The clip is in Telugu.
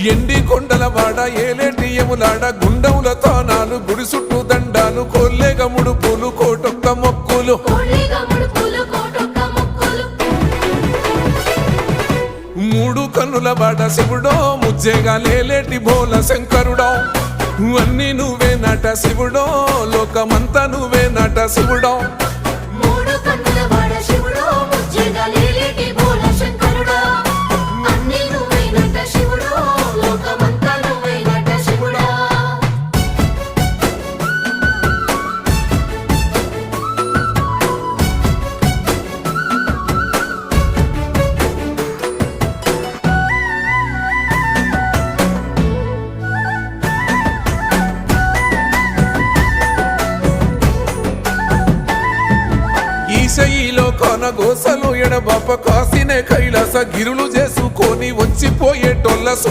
ఎండి కొండలవాడ ఏలేటి యములాడ గుండముల తానాలు గుడి చుట్టూ దండాలు కొల్లేగ ముడుపులు కోటొక్క మొక్కులు మూడు కన్నుల బాట శివుడో ముజ్జేగా లేలేటి బోల శంకరుడో అన్నీ నువ్వే నట శివుడో లోకమంతా నువ్వే నట శివుడో ఈశయిలో కొనగోసలు ఎడబాప కాసినే కైలాస గిరులు చేసుకొని వచ్చిపోయేటోళ్ళ